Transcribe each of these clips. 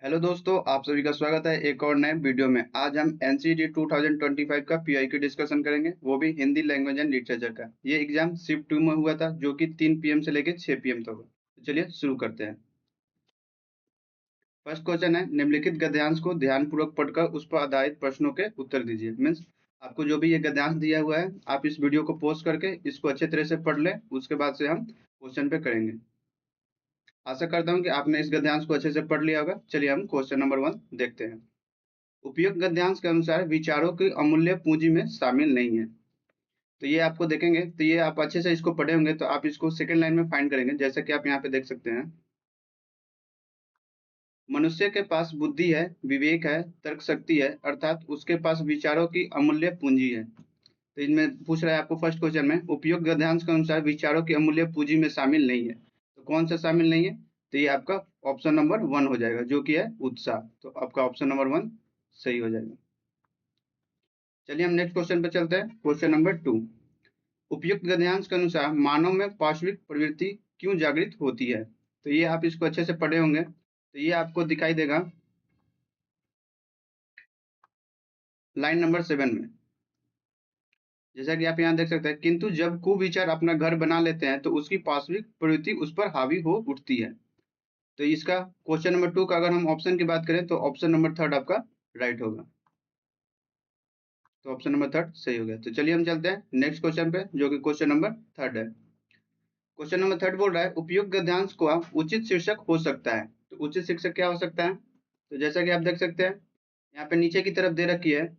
Hello दोस्तों, आप सभी का स्वागत है एक और नए वीडियो में। आज हम एनसीईटी 2025 का पीआई की डिस्कशन करेंगे, वो भी हिंदी लैंग्वेज एंड लिटरेचर का। ये एग्जाम शिफ्ट 2 में हुआ था, जो कि 3 पीएम से लेकर 6 पीएम तक हुआ। तो चलिए शुरू करते हैं। फर्स्ट क्वेश्चन है, निम्नलिखित गद्यांश को ध्यानपूर्वक पढ़कर उस पर आधारित प्रश्नों के उत्तर दीजिए। मीन्स आपको जो भी ये गद्यांश दिया हुआ है, आप इस वीडियो को पॉज करके इसको अच्छे तरह से पढ़ लें, उसके बाद से हम क्वेश्चन पे करेंगे। आशा करता हूँ कि आपने इस गद्यांश को अच्छे से पढ़ लिया होगा। चलिए हम क्वेश्चन नंबर 1 देखते हैं। उपयुक्त गद्यांश के अनुसार विचारों की अमूल्य पूंजी में शामिल नहीं है। तो ये आपको देखेंगे, तो ये आप अच्छे से इसको पढ़े होंगे, तो आप इसको सेकंड लाइन में फाइंड करेंगे। जैसा कि आप यहाँ पे देख सकते हैं, मनुष्य के पास बुद्धि है, विवेक है, तर्क शक्ति है, अर्थात उसके पास विचारों की अमूल्य पूंजी है। तो इनमें पूछ रहा है आपको फर्स्ट क्वेश्चन में, उपयुक्त गद्यांश के अनुसार विचारों की अमूल्य पूंजी में शामिल नहीं है। तो कौन सा शामिल नहीं है? तो ये आपका ऑप्शन नंबर 1 हो जाएगा, जो कि है उत्साह। तो आपका ऑप्शन नंबर 1 सही हो जाएगा। चलिए हम नेक्स्ट क्वेश्चन पे चलते हैं। क्वेश्चन नंबर 2, उपयुक्त गद्यांश के अनुसार मानव में पाशविक प्रवृत्ति क्यों जागृत होती है? तो ये आप इसको अच्छे से पढ़े होंगे, तो ये आपको दिखाई देगा लाइन नंबर 7 में। जैसा कि आप यहाँ देख सकते हैं, किंतु जब कुविचार अपना घर बना लेते हैं तो उसकी पाशविक प्रवृत्ति उस पर हावी हो उठती है। तो इसका क्वेश्चन नंबर 2 का अगर हम ऑप्शन की बात करें, तो ऑप्शन नंबर 3 आपका राइट होगा। तो ऑप्शन नंबर 3 सही हो गया। तो चलिए हम चलते हैं नेक्स्ट क्वेश्चन पे, जो कि क्वेश्चन नंबर 3 है। क्वेश्चन नंबर 3 बोल रहा है, उपयुक्त गद्यांश को उचित शीर्षक हो सकता है। तो उचित शीर्षक क्या हो सकता है? तो जैसा कि आप देख सकते हैं, यहाँ पे नीचे की तरफ दे रखी है,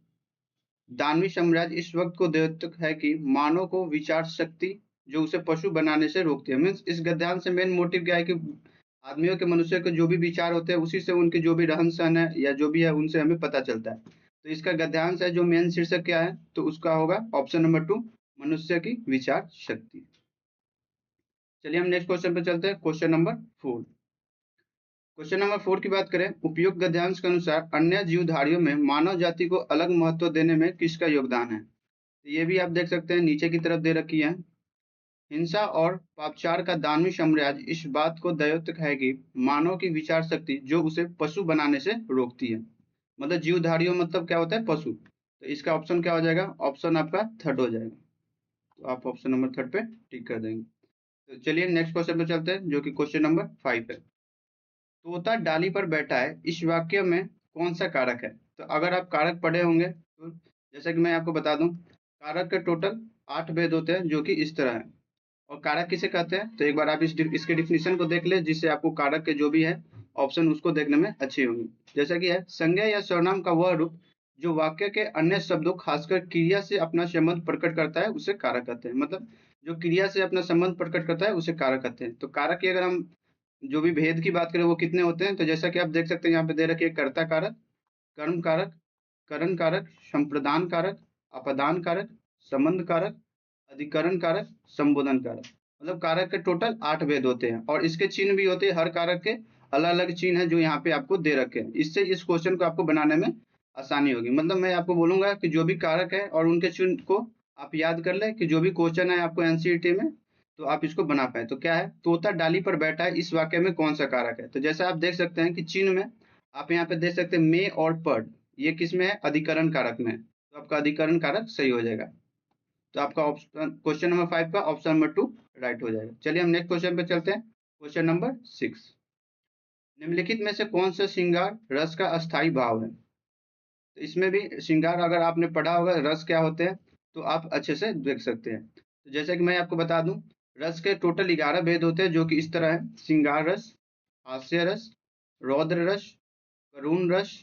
दानवी साम्राज्य इस वक्त को द्योतक है कि मानव को विचार शक्ति जो उसे पशु बनाने से रोकती है। मीन्स इस गद्यांश से मेन मोटिव क्या है कि आदमियों के, मनुष्य के जो भी विचार होते हैं, उसी से उनके जो भी रहन सहन है या जो भी है, उनसे हमें पता चलता है। तो इसका गद्यांश है जो मेन शीर्षक क्या है, तो उसका होगा ऑप्शन नंबर 2, मनुष्य की विचार शक्ति। चलिए हम नेक्स्ट क्वेश्चन पे चलते हैं। Question number 4। क्वेश्चन नंबर 4 की बात करें, उपयुक्त गद्यांश के अनुसार अन्य जीवधारियों में मानव जाति को अलग महत्व देने में किसका योगदान है? तो ये भी आप देख सकते हैं, नीचे की तरफ दे रखी है, हिंसा और पापचार का दानवी साम्राज्य इस बात को द्योतक है कि मानव की विचार शक्ति जो उसे पशु बनाने से रोकती है। मतलब जीवधारियों मतलब क्या होता है? पशु। तो इसका ऑप्शन क्या हो जाएगा? ऑप्शन आपका 3 हो जाएगा। तो आप ऑप्शन नंबर 3 पे टिक कर देंगे। तो चलिए नेक्स्ट क्वेश्चन पे चलते हैं, जो कि क्वेश्चन नंबर 5 है। तोता डाली पर बैठा है, इस वाक्य में कौन सा कारक है? तो अगर आप कारक पढ़े होंगे, तो जैसे कि मैं आपको बता दूं, कारक के टोटल 8 भेद होते हैं, जो कि इस तरह है। और कारक किसे कहते हैं? तो एक बार आप इसके डिफिनीशन को देख ले, जिससे आपको कारक के जो भी है ऑप्शन उसको देखने में अच्छी होंगी। जैसा कि है, संज्ञा या सर्वनाम का वह रूप जो वाक्य के अन्य शब्दों खासकर क्रिया से अपना संबंध प्रकट करता है, उसे कारक कहते हैं। मतलब जो क्रिया से अपना संबंध प्रकट करता है, उसे कारक कहते हैं। तो कारक की अगर हम जो भी भेद की बात करें, वो कितने होते हैं? तो जैसा कि आप देख सकते हैं, यहाँ पे दे रखी है, कर्ता कारक, कर्म कारक, करण कारक, संप्रदान कारक, अपदान कारक, संबंध कारक, अधिकरण कारक, संबोधन कारक। मतलब कारक के टोटल 8 भेद होते हैं, और इसके चिन्ह भी होते हैं। हर कारक के अलग अलग चिन्ह है, जो यहाँ पे आपको दे रखे हैं। इससे इस क्वेश्चन को आपको बनाने में आसानी होगी। मतलब मैं आपको बोलूंगा कि जो भी कारक है और उनके चिन्ह को आप याद कर ले, कि जो भी क्वेश्चन है आपको एनसीईटी में, तो आप इसको बना पाए। तो क्या है, तोता डाली पर बैठा है, इस वाक्य में कौन सा कारक है? तो जैसा आप देख सकते हैं कि चिन्ह में आप यहाँ पे देख सकते हैं मे और पड, ये किस में है? अधिकरण कारक में। तो आपका अधिकरण कारक सही हो जाएगा। तो आपका ऑप्शन क्वेश्चन नंबर 5 का ऑप्शन नंबर 2 राइट हो जाएगा। चलिए हम नेक्स्ट क्वेश्चन पे चलते हैं। क्वेश्चन नंबर 6, निम्नलिखित में से कौन सा श्रृंगार रस का अस्थाई भाव है? तो इसमें भी श्रृंगार अगर आपने पढ़ा होगा रस क्या होते हैं, तो आप अच्छे से देख सकते हैं। तो जैसे कि मैं आपको बता दूं, रस के टोटल 11 भेद होते हैं, जो कि इस तरह है, श्रृंगार रस, हास्य रस, रौद्र रस, करुण रस,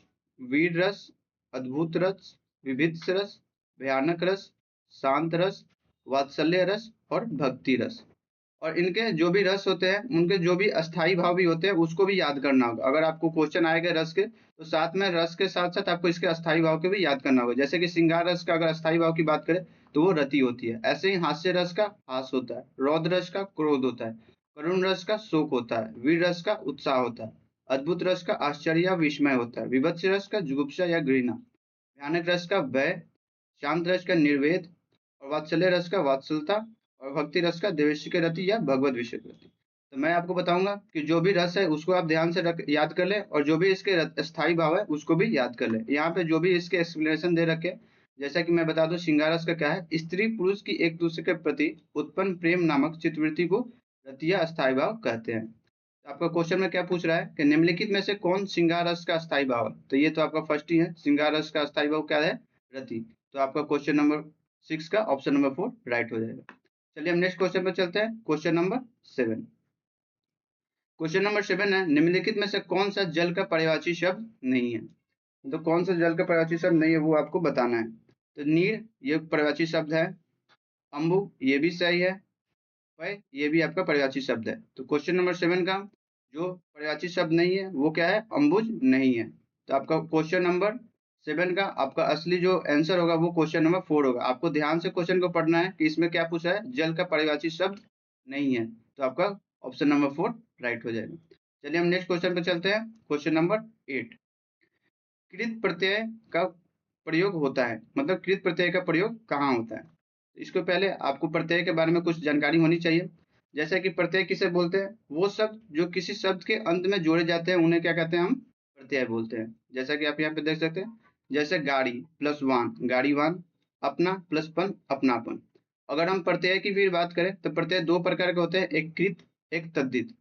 वीर रस, अद्भुत रस, विभित्स रस, भयानक रस, शांत रस, वात्सल्य रस और भक्ति रस। और इनके जो भी रस होते हैं, उनके जो भी अस्थाई भाव भी होते हैं, उसको भी याद करना होगा। अगर आपको क्वेश्चन आएगा रस के, तो साथ में रस के साथ साथ आपको इसके अस्थाई भाव के भी याद करना होगा। जैसे कि श्रृंगार रस का अगर अस्थाई भाव की बात करें, तो वो रति होती है। ऐसे ही हास्य रस का हास होता है, रौद्र रस का क्रोध होता है, करुण रस का शोक होता है, वीर रस का उत्साह होता है, अद्भुत रस का आश्चर्य या विस्मय होता है, विभत्स रस का जुगुप्सा या घृणा, भयानक रस का भय, शांत रस का निर्वेद, और वात्सल्य रस का वात्सलता, और भक्ति रस का देवेशी के रति या भगवत विषय रति। तो मैं आपको बताऊंगा कि जो भी रस है उसको आप ध्यान से याद कर ले, और जो भी इसके स्थायी भाव है उसको भी याद कर ले। यहाँ पे जो भी इसके एक्सप्लेनेशन दे रखे, जैसा कि मैं बता दूं, श्रृंगारस का क्या है, स्त्री पुरुष की एक दूसरे के प्रति उत्पन्न प्रेम नामक चित्तवृत्ति को रतिया स्थायी भाव कहते हैं। आपका क्वेश्चन में क्या पूछ रहा है कि निम्नलिखित में से कौन श्रृंगार रस का स्थायी भाव है, तो ये तो आपका फर्स्ट ही है, श्रृंगार रस का स्थायी भाव क्या है, रति। तो आपका क्वेश्चन नंबर 6 का ऑप्शन नंबर 4 राइट हो जाएगा। चलिए हम नेक्स्ट क्वेश्चन पर चलते हैं, क्वेश्चन नंबर 7। क्वेश्चन नंबर 7 है, निम्नलिखित में से कौन सा जल का पर्यायवाची शब्द नहीं है। तो कौन सा जल का पर्यायवाची शब्द नहीं है वो आपको बताना है। तो नीर ये पर्यायवाची शब्द है, अम्बु ये भी सही है, भाई ये भी आपका पर्यायवाची शब्द है। तो क्वेश्चन नंबर 7 का जो पर्यायवाची शब्द नहीं है वो क्या है, अम्बुज नहीं है। तो आपका क्वेश्चन नंबर 7 का आपका असली जो आंसर होगा वो क्वेश्चन नंबर 4 होगा। आपको ध्यान से क्वेश्चन को पढ़ना है कि इसमें क्या पूछा है, जल का पर्यायवाची शब्द नहीं है। तो आपका ऑप्शन नंबर 4 राइट हो जाएगा। चलिए हम नेक्स्ट क्वेश्चन पे चलते हैं, क्वेश्चन नंबर 8। कृत प्रत्यय का प्रयोग होता है, मतलब कृत प्रत्यय का प्रयोग कहाँ होता है। इसको पहले आपको प्रत्यय के बारे में कुछ जानकारी होनी चाहिए। जैसे कि प्रत्यय किसे बोलते हैं, वो शब्द जो किसी शब्द के अंत में जोड़े जाते हैं उन्हें क्या कहते हैं, हम प्रत्यय बोलते हैं। जैसा कि आप यहाँ पे देख सकते हैं, जैसे गाड़ी प्लस वान गाड़ीवान, अपना प्लस पन अपनापन। अगर हम प्रत्यय की फिर बात करें तो प्रत्यय दो प्रकार के होते हैं, एक कृत एक तद्धित।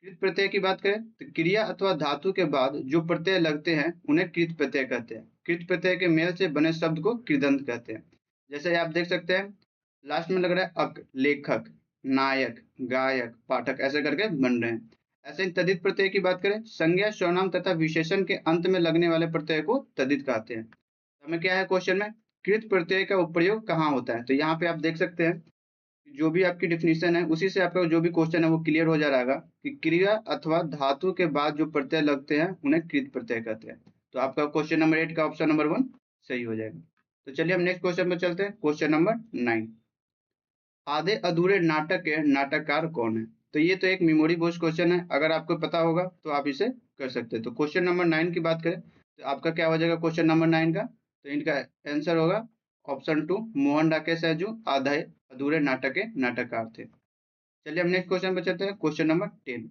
कृत प्रत्यय की बात करें तो क्रिया अथवा धातु के बाद जो प्रत्यय लगते हैं उन्हें कृत प्रत्यय कहते हैं। कृत प्रत्यय के मेल से बने शब्द को कृदंत कहते हैं। जैसे आप देख सकते हैं लास्ट में लग रहा है अक, लेखक, नायक, गायक, पाठक, ऐसे करके बन रहे हैं। ऐसे ही तद्धित प्रत्यय की बात करें, संज्ञा सर्वनाम तथा विशेषण के अंत में लगने वाले प्रत्यय को तद्धित कहते हैं। तो हमें क्या है क्वेश्चन में, कृत प्रत्यय का प्रयोग कहाँ होता है। तो यहाँ पे आप देख सकते हैं जो भी आपकी डेफिनेशन है उसी से आपका जो भी क्वेश्चन है वो क्लियर हो जा रहेगा कि क्रिया अथवा धातु के बाद जो प्रत्यय लगते हैं उन्हें कृत प्रत्यय कहते हैं। तो आपका क्वेश्चन नंबर 8 का ऑप्शन नंबर 1 सही हो जाएगा। तो चलिए हम नेक्स्ट क्वेश्चन पर चलते हैं, क्वेश्चन नंबर 9। आधे अधूरे नाटक के नाटककार कौन है। तो ये तो एक मेमोरी बेस्ड क्वेश्चन है, अगर आपको पता होगा तो आप इसे कर सकते हैं। तो क्वेश्चन नंबर 9 की बात करें तो आपका क्या हो जाएगा क्वेश्चन नंबर 9 का, तो इनका आंसर होगा ऑप्शन 2, मोहन राकेश है जो आधे अधूरे नाटक के नाटककार थे। चलिए हम नेक्स्ट क्वेश्चन पर चलते हैं, क्वेश्चन नंबर 10।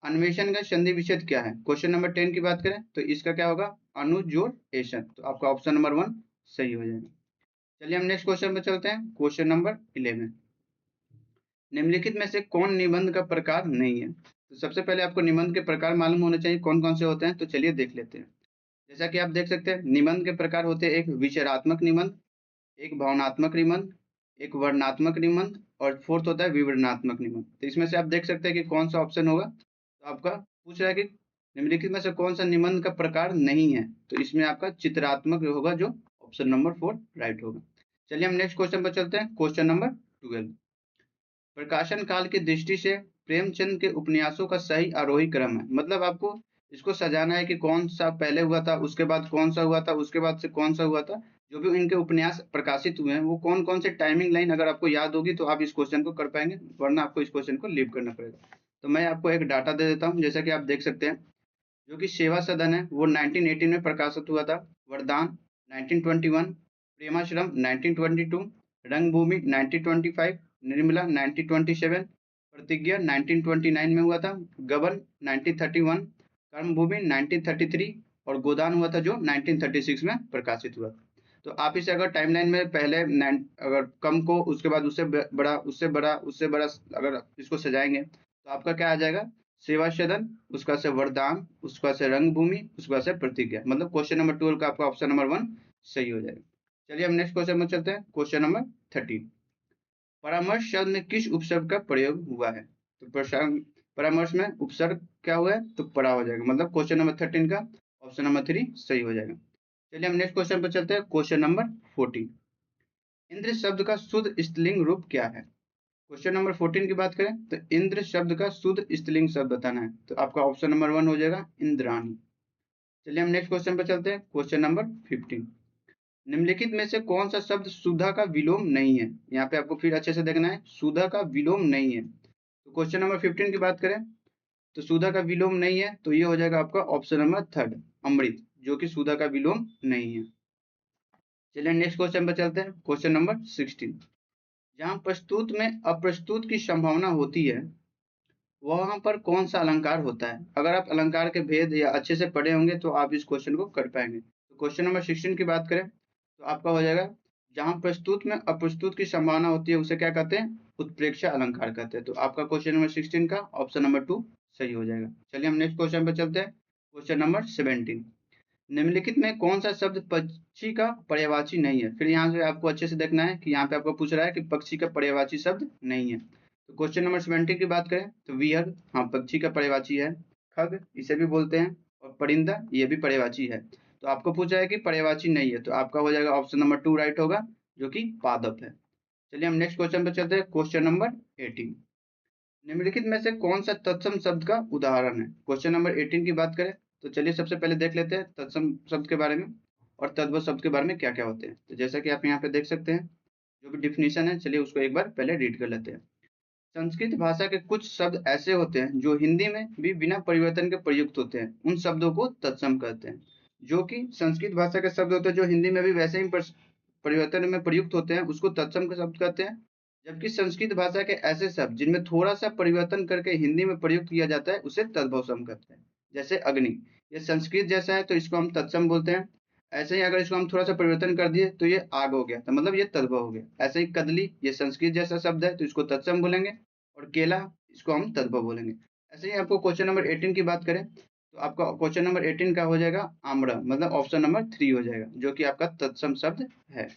अन्वेषण का संधि विच्छेद क्या है। क्वेश्चन नंबर 10 की बात करें तो इसका क्या होगा, अनु जोड़ एशन। तो आपका ऑप्शन नंबर 1 सही हो जाएगा। चलिए हम नेक्स्ट क्वेश्चन पर चलते हैं, क्वेश्चन नंबर 11। निम्नलिखित में से कौन निबंध का प्रकार नहीं है। तो सबसे पहले आपको निबंध के प्रकार मालूम होने चाहिए कौन कौन से होते हैं, तो चलिए देख लेते हैं। जैसा कि आप देख सकते हैं निबंध के प्रकार होते हैं, एक विचारात्मक निबंध, एक भावनात्मक निबंध, एक वर्णनात्मक निबंध, और फोर्थ होता है विवरणात्मक निबंध। तो इसमें से आप देख सकते हैं कि कौन सा ऑप्शन होगा। तो आपका पूछ रहा है कि निम्नलिखित में से कौन सा निबंध का प्रकार नहीं है, तो इसमें आपका चित्रात्मक होगा जो ऑप्शन नंबर 4 राइट होगा। चलिए हम नेक्स्ट क्वेश्चन पर चलते हैं, क्वेश्चन नंबर 12। प्रकाशन काल की दृष्टि से प्रेमचंद के उपन्यासों का सही आरोही क्रम है, मतलब आपको इसको सजाना है कि कौन सा पहले हुआ था, उसके बाद कौन सा हुआ था, उसके बाद से कौन सा हुआ था। जो भी इनके उपन्यास प्रकाशित हुए हैं वो कौन कौन से टाइमिंग लाइन अगर आपको याद होगी तो आप इस क्वेश्चन को कर पाएंगे, वरना आपको इस क्वेश्चन को लीव करना पड़ेगा। तो मैं आपको एक डाटा दे देता हूँ, जैसा कि आप देख सकते हैं जो कि सेवा सदन है वो 1918 में प्रकाशित हुआ था, वरदान 1921, प्रेमाश्रम 1922, रंगभूमि 1925, निर्मला 1927, प्रतिज्ञा 1929 में हुआ था, गबन 1931, कर्मभूमि 1933 और गोदान हुआ था जो 1936 में प्रकाशित हुआ था। तो आप इसे अगर टाइमलाइन में पहले अगर कम को उसके बाद उससे बड़ा उससे बड़ा उससे बड़ा अगर इसको सजाएंगे तो आपका क्या आ जाएगा, सेवा सदन, उसका से वरदान, उसका से रंगभूमि, उसका से प्रतिज्ञा। मतलब क्वेश्चन नंबर 12 का आपका ऑप्शन नंबर 1 सही हो जाएगा। चलिए हम नेक्स्ट क्वेश्चन में चलते हैं, क्वेश्चन नंबर 13। परामर्श शब्द में किस उपसर्ग का प्रयोग हुआ है। तो परामर्श में उपसर्ग क्या हुआ है, तो परा हो जाएगा। मतलब क्वेश्चन नंबर 13 का ऑप्शन नंबर 3 सही हो जाएगा। चलिए हम नेक्स्ट क्वेश्चन पर चलते हैं, क्वेश्चन नंबर 14। इंद्र शब्द का शुद्ध स्त्रीलिंग रूप क्या है। क्वेश्चन नंबर 14 की बात करें तो इंद्र शब्द का शुद्ध स्त्रीलिंग शब्द बताना है, तो आपका ऑप्शन नंबर 1 हो जाएगा इंद्राणी। चलिए हम नेक्स्ट क्वेश्चन पर चलते हैं, क्वेश्चन नंबर 15। निम्नलिखित में से कौन सा शब्द सुधा का विलोम नहीं है। यहाँ पे आपको फिर अच्छे से देखना है, सुधा का विलोम नहीं है। तो क्वेश्चन नंबर 15 की बात करें तो सुधा का विलोम नहीं है, तो ये हो जाएगा आपका ऑप्शन नंबर 3 अमृत, जो कि सुधा का विलोम नहीं है। चलिए नेक्स्ट क्वेश्चन पर चलते हैं, क्वेश्चन नंबर 16। जहां प्रस्तुत में अप्रस्तुत की संभावना होती है वहां पर कौन सा अलंकार होता है। अगर आप अलंकार के भेद या अच्छे से पढ़े होंगे तो आप इस क्वेश्चन को कर पाएंगे। तो क्वेश्चन नंबर 16 की बात करें तो आपका हो जाएगा, जहां प्रस्तुत में अप्रस्तुत की संभावना होती है उसे क्या कहते हैं, उत्प्रेक्षा अलंकार कहते हैं। तो आपका क्वेश्चन नंबर 16 का ऑप्शन नंबर 2 सही हो जाएगा। चलिए हम नेक्स्ट क्वेश्चन पर चलते हैं। क्वेश्चन नंबर 17, निम्नलिखित में कौन सा शब्द पक्षी का पर्यायवाची नहीं है। फिर यहाँ से आपको अच्छे से देखना है कि यहाँ पे आपको पूछ रहा है कि पक्षी का पर्यायवाची शब्द नहीं है। तो क्वेश्चन नंबर 17 की बात करें तो विहग, हाँ पक्षी का पर्यायवाची है। खग इसे भी बोलते हैं, और परिंदा ये भी पर्यायवाची है। तो आपको पूछा है कि पर्यायवाची नहीं है, तो आपका हो जाएगा ऑप्शन नंबर 2 राइट होगा, जो कि पादप है। चलिए हम नेक्स्ट क्वेश्चन पर चलते हैं। क्वेश्चन नंबर 18, निम्नलिखित में से कौन सा तत्सम शब्द का उदाहरण है। क्वेश्चन नंबर 18 की बात करें तो चलिए सबसे पहले देख लेते हैं तत्सम शब्द के बारे में और तद्भव शब्द के बारे में क्या क्या होते हैं। तो जैसा कि आप यहाँ पे देख सकते हैं, जो भी डिफिनीशन है, चलिए उसको एक बार पहले रीड कर लेते हैं। संस्कृत भाषा के कुछ शब्द ऐसे होते हैं जो हिंदी में भी बिना परिवर्तन के प्रयुक्त होते हैं, उन शब्दों को तत्सम कहते हैं। जो कि संस्कृत भाषा के शब्द होते हैं जो हिंदी में भी वैसे ही परिवर्तन में प्रयुक्त होते हैं, उसको तत्सम के शब्द कहते हैं। जबकि संस्कृत भाषा के ऐसे शब्द जिनमें थोड़ा सा परिवर्तन करके हिंदी में प्रयुक्त किया जाता है उसे तद्भव सम कहते हैं। जैसे अग्नि, ये संस्कृत जैसा है तो इसको हम तत्सम बोलते हैं। ऐसे ही अगर इसको हम थोड़ा सा परिवर्तन कर दिए तो ये आग हो गया, तो मतलब ये तद्भव हो गया। ऐसे ही कदली, ये संस्कृत जैसा शब्द है तो इसको तत्सम बोलेंगे, और केला इसको हम तद्भव बोलेंगे। ऐसे ही आपको क्वेश्चन नंबर 18 की बात करें तो आपका क्वेश्चन नंबर 18 का हो जाएगा आम्र, मतलब ऑप्शन नंबर 3 हो जाएगा, जो कि आपका तत्सम शब्द है।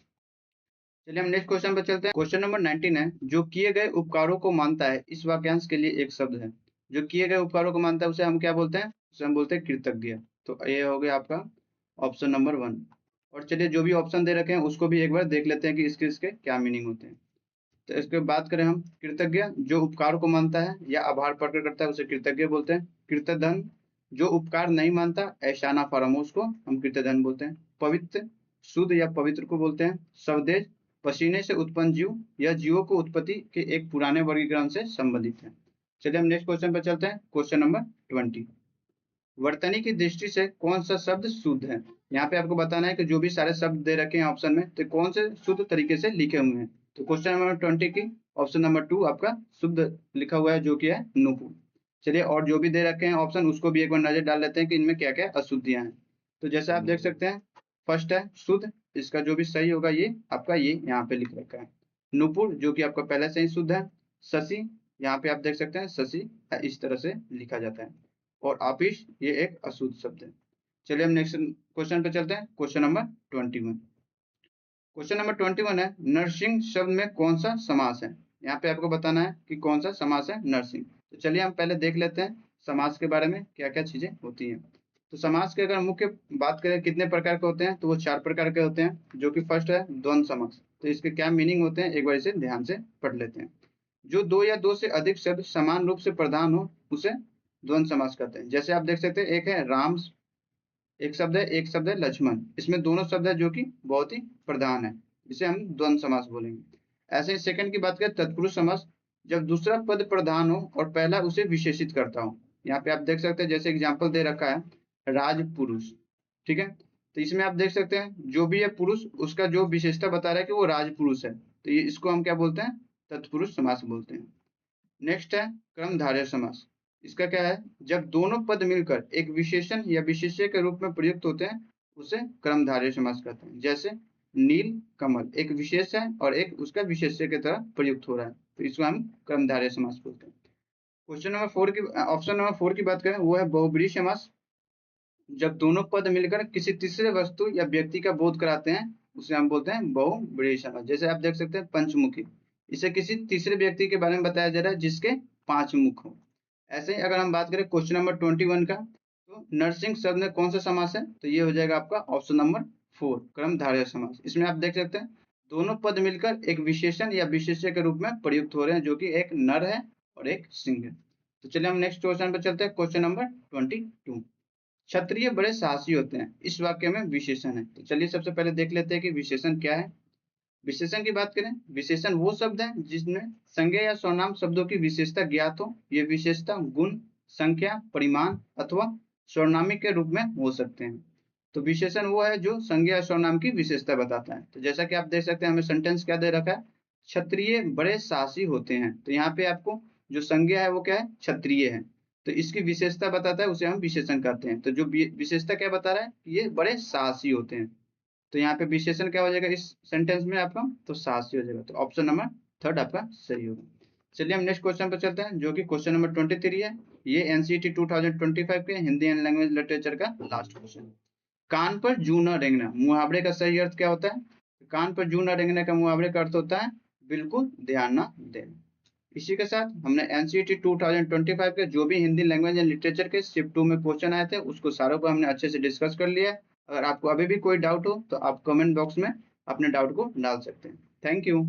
चलिए हम नेक्स्ट क्वेश्चन पर चलते हैं। क्वेश्चन नंबर 19 है, जो किए गए उपकारों को मानता है, इस वाक्यांश के लिए एक शब्द है। जो किए गए उपकारों को मानता है उसे हम क्या बोलते हैं, उसे हम बोलते हैं कृतज्ञ। तो ये हो गया आपका ऑप्शन नंबर 1। और चलिए जो भी ऑप्शन दे रखे हैं उसको भी एक बार देख लेते हैं कि इसके इसके क्या मीनिंग होते हैं। तो इसके बात करें हम, कृतज्ञ जो उपकार को मानता है या आभार प्रकट करता है उसे कृतज्ञ बोलते हैं। कृतधन जो उपकार नहीं मानता, ऐशाना फरामोश को हम कृतधन बोलते हैं। पवित्र शुद्ध या पवित्र को बोलते हैं। स्वदेश पसीने से उत्पन्न जीव या जीवों को उत्पत्ति के एक पुराने वर्गीकरण से संबंधित है। चलिए हम नेक्स्ट क्वेश्चन पर चलते हैं। क्वेश्चन नंबर 20, वर्तनी की दृष्टि से कौन सा शब्द शुद्ध है। यहाँ पे आपको बताना है कि जो भी सारे शब्द दे रखे हैं ऑप्शन में, तो कौन से शुद्ध तरीके से लिखे हुए हैं। तो क्वेश्चन नंबर 20 की ऑप्शन नंबर 2 आपका शुद्ध लिखा हुआ है, जो कि है नुपुर। चलिए और जो भी दे रखे हैं ऑप्शन उसको भी एक बार नजर डाल लेते हैं कि इनमें क्या क्या अशुद्धियां हैं। तो जैसे आप देख सकते हैं, फर्स्ट है शुद्ध, इसका जो भी सही होगा ये आपका ये यहाँ पे लिख रखा है। नुपुर जो कि आपका पहले से ही शुद्ध है। शशि, यहाँ पे आप देख सकते हैं शशि इस तरह से लिखा जाता है। और आपिश ये एक अशुद्ध शब्द है। चलिए हम नेक्स्ट क्वेश्चन पे चलते हैं। क्वेश्चन नंबर 21, क्वेश्चन नंबर 21 है, नरसिंह शब्द में कौन सा समास है। यहाँ पे आपको बताना है कि कौन सा समास है नरसिंह। तो चलिए हम पहले देख लेते हैं समास के बारे में क्या क्या चीजें होती हैं। तो समास के अगर मुख्य बात करें कितने प्रकार के होते हैं, तो वो 4 प्रकार के होते हैं, जो कि फर्स्ट है द्वंद्व समास। तो इसके क्या मीनिंग होते हैं एक बार इसे ध्यान से पढ़ लेते हैं। जो दो या दो से अधिक शब्द समान रूप से प्रधान हो उसे द्वंद्व समास कहते हैं। जैसे आप देख सकते हैं, एक है राम, एक शब्द है लक्ष्मण, इसमें दोनों शब्द है जो कि बहुत ही प्रधान है, इसे हम द्वंद्व समास बोलेंगे। ऐसे ही सेकंड की बात करें तत्पुरुष समास, जब दूसरा पद प्रधान हो और पहला उसे विशेषित करता हो। यहाँ पे आप देख सकते हैं जैसे एग्जाम्पल दे रखा है राजपुरुष, ठीक है। तो इसमें आप देख सकते हैं जो भी है पुरुष उसका जो विशेषता बता रहा है कि वो राजपुरुष है, तो ये इसको हम क्या बोलते हैं, तत्पुरुष समास बोलते हैं। नेक्स्ट है कर्मधारय समास। इसका क्या है, जब दोनों पद मिलकर एक विशेषण या विशेष्य के रूप में प्रयुक्त होते हैं उसे कर्मधारय समास कहते हैं। जैसे नील कमल एक विशेष है और एक उसका विशेष्य की तरह प्रयुक्त हो रहा है, तो इसको हम कर्मधारय समास बोलते हैं। क्वेश्चन नंबर 4 की ऑप्शन नंबर 4 की बात करें, वो है बहुब्रीहि समास। जब दोनों पद मिलकर किसी तीसरे वस्तु या व्यक्ति का बोध कराते हैं उसे हम बोलते हैं बहुब्रीहि समास। जैसे आप देख सकते हैं पंचमुखी, इसे किसी तीसरे व्यक्ति के बारे में बताया जा रहा है जिसके 5 मुख हो। ऐसे ही अगर हम बात करें क्वेश्चन नंबर 21 का, तो नरसिंह शब्द में कौन सा समास है, तो ये हो जाएगा आपका ऑप्शन नंबर 4 कर्मधारय समास। इसमें आप देख सकते हैं दोनों पद मिलकर एक विशेषण या विशेष्य के रूप में प्रयुक्त हो रहे हैं, जो कि एक नर है और एक सिंह है। तो चलिए हम नेक्स्ट क्वेश्चन पर चलते हैं। क्वेश्चन नंबर 22, क्षत्रिय बड़े साहसी होते हैं, इस वाक्य में विशेषण है। तो चलिए सबसे पहले देख लेते हैं कि विशेषण क्या है। विशेषण की बात करें, विशेषण वो शब्द है जिसमें संज्ञा या सर्वनाम शब्दों की विशेषता ज्ञात हो। ये विशेषता गुण, संख्या, परिमाण अथवा सर्वनामिक के रूप में हो सकते हैं। तो विशेषण वो है जो संज्ञा या सर्वनाम की विशेषता बताता है। तो जैसा कि आप देख सकते हैं हमें सेंटेंस क्या दे रखा है, क्षत्रिय बड़े साहसी होते हैं। तो यहाँ पे आपको जो संज्ञा है वो क्या है, क्षत्रिय है। तो इसकी विशेषता बताता है, उसे हम विशेषण कहते हैं। तो जो विशेषता क्या बता रहा है, ये बड़े साहसी होते हैं। तो यहाँ पे विशेषण क्या हो जाएगा इस सेंटेंस में आपका, तो साहसी हो जाएगा। तो ऑप्शन नंबर थर्ड आपका सही होगा। चलिए हम नेक्स्ट क्वेश्चन पर चलते हैं, जो कि क्वेश्चन नंबर 23 है। ये एनसीईटी 2025 के हिंदी एंड लैंग्वेज लिटरेचर का लास्ट क्वेश्चन। कान पर जू न रेंगना मुहावरे का सही अर्थ क्या होता है? कान पर जू न रेंगने का मुहावरे का अर्थ होता है बिल्कुल ध्यान न देना। इसी के साथ हमने एनसीईटी 2025 के जो भी हिंदी लैंग्वेज एंड लिटरेचर के शिफ्ट 2 में क्वेश्चन आए थे, उसको सारों को हमने अच्छे से डिस्कस कर लिया है। अगर आपको अभी भी कोई डाउट हो तो आप कमेंट बॉक्स में अपने डाउट को डाल सकते हैं। Thank you.